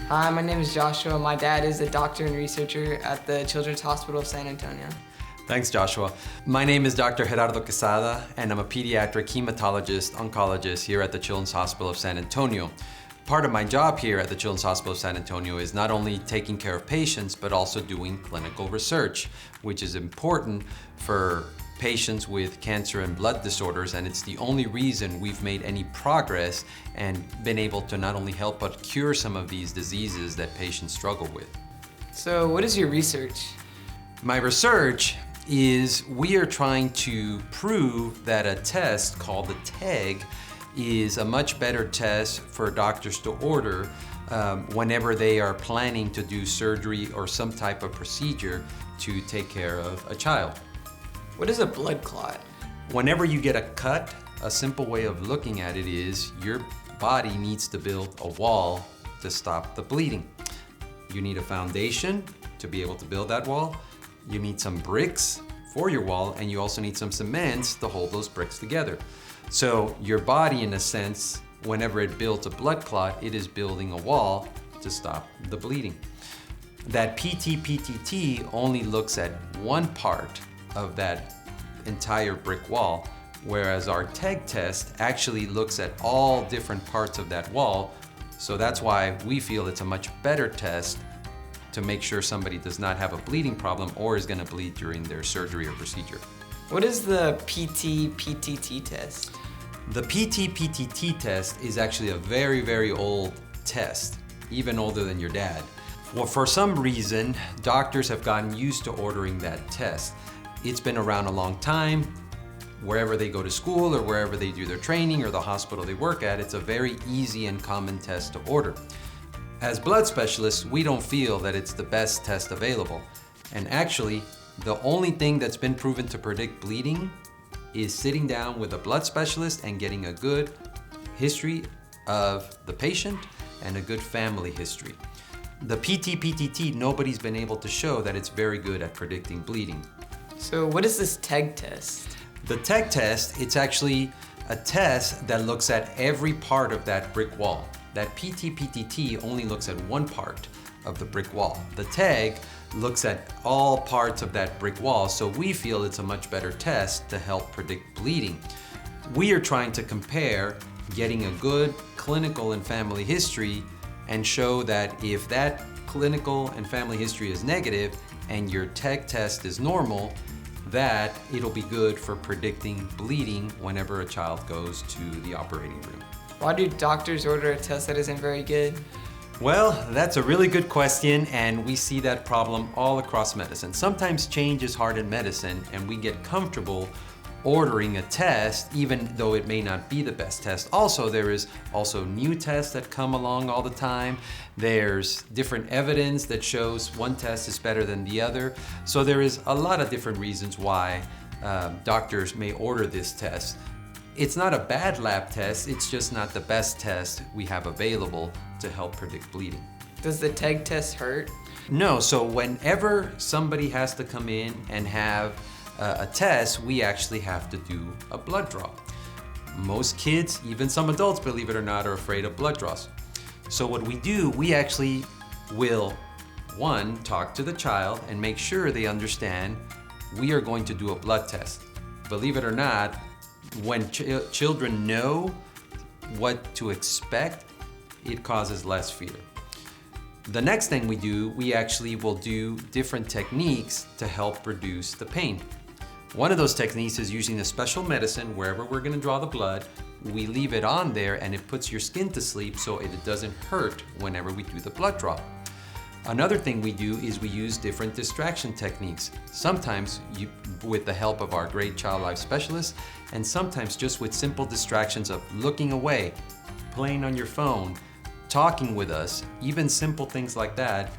Hi, my name is Joshua. My dad is a doctor and researcher at the Children's Hospital of San Antonio. Thanks, Joshua. My name is Dr. Gerardo Quezada, and I'm a pediatric hematologist oncologist here at the Children's Hospital of San Antonio. Part of my job here at the Children's Hospital of San Antonio is not only taking care of patients, but also doing clinical research, which is important for patients with cancer and blood disorders, and it's the only reason we've made any progress and been able to not only help but cure some of these diseases that patients struggle with. So what is your research? My research is we are trying to prove that a test called the TEG is a much better test for doctors to order whenever they are planning to do surgery or some type of procedure to take care of a child. What is a blood clot? Whenever you get a cut, a simple way of looking at it is your body needs to build a wall to stop the bleeding. You need a foundation to be able to build that wall. You need some bricks for your wall, and you also need some cements to hold those bricks together. So your body, in a sense, whenever it builds a blood clot, it is building a wall to stop the bleeding. That PT-PTT only looks at one part of that entire brick wall, whereas our TEG test actually looks at all different parts of that wall. So that's why we feel it's a much better test to make sure somebody does not have a bleeding problem or is going to bleed during their surgery or procedure. What is the PT-PTT test? The PT-PTT test is actually a very, very old test, even older than your dad. Well, for some reason, doctors have gotten used to ordering that test. It's been around a long time. Wherever they go to school or wherever they do their training or the hospital they work at, it's a very easy and common test to order. As blood specialists, we don't feel that it's the best test available. And actually, the only thing that's been proven to predict bleeding is sitting down with a blood specialist and getting a good history of the patient and a good family history. The PT-PTT, nobody's been able to show that it's very good at predicting bleeding. So what is this TEG test? The TEG test, it's actually a test that looks at every part of that brick wall. That PT-PTT only looks at one part of the brick wall. The TEG looks at all parts of that brick wall, so we feel it's a much better test to help predict bleeding. We are trying to compare getting a good clinical and family history and show that if that clinical and family history is negative and your TEG test is normal, that it'll be good for predicting bleeding whenever a child goes to the operating room. Why do doctors order a test that isn't very good? Well, that's a really good question, and we see that problem all across medicine. Sometimes change is hard in medicine, and we get comfortable ordering a test even though it may not be the best test. Also, there is also new tests that come along all the time. There's different evidence that shows one test is better than the other. So there is a lot of different reasons why doctors may order this test. It's not a bad lab test, it's just not the best test we have available to help predict bleeding. Does the TEG test hurt? No, so whenever somebody has to come in and have a test, we actually have to do a blood draw. Most kids, even some adults, believe it or not, are afraid of blood draws. So what we do, we actually will, one, talk to the child and make sure they understand we are going to do a blood test. Believe it or not, when children know what to expect, it causes less fear. The next thing we do, we actually will do different techniques to help reduce the pain. One of those techniques is using a special medicine wherever we're going to draw the blood. We leave it on there and it puts your skin to sleep so it doesn't hurt whenever we do the blood draw. Another thing we do is we use different distraction techniques. Sometimes with the help of our great child life specialists, and sometimes just with simple distractions of looking away, playing on your phone, talking with us, even simple things like that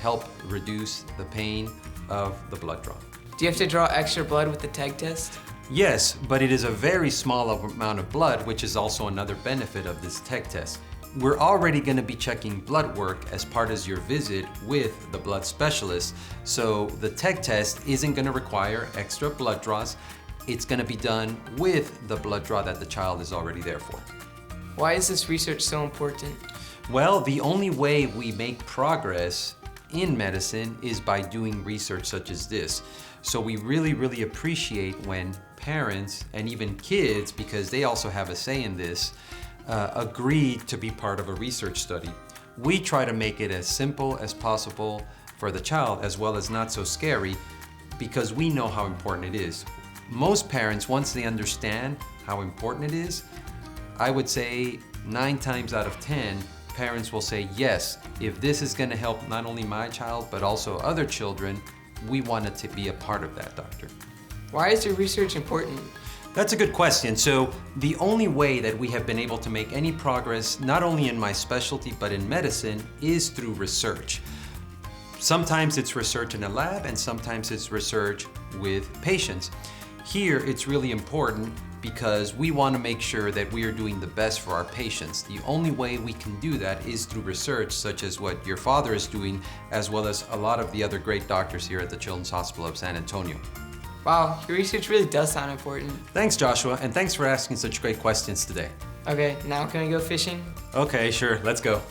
help reduce the pain of the blood draw. Do you have to draw extra blood with the TEG test? Yes, but it is a very small amount of blood, which is also another benefit of this TEG test. We're already going to be checking blood work as part of your visit with the blood specialist, so the TEG test isn't going to require extra blood draws. It's going to be done with the blood draw that the child is already there for. Why is this research so important? Well, the only way we make progress in medicine is by doing research such as this. So we really appreciate when parents and even kids, because they also have a say in this, agree to be part of a research study. We try to make it as simple as possible for the child, as well as not so scary, because we know how important it is. Most parents, once they understand how important it is, I would say 9 times out of 10, parents will say, yes, if this is gonna help not only my child, but also other children, we want it to be a part of that, doctor. Why is your research important? That's a good question. So the only way that we have been able to make any progress, not only in my specialty, but in medicine, is through research. Sometimes it's research in a lab, and sometimes it's research with patients. Here, it's really important because we want to make sure that we are doing the best for our patients. The only way we can do that is through research, such as what your father is doing, as well as a lot of the other great doctors here at the Children's Hospital of San Antonio. Wow, your research really does sound important. Thanks, Joshua, and thanks for asking such great questions today. Okay, now can I go fishing? Okay, sure, let's go.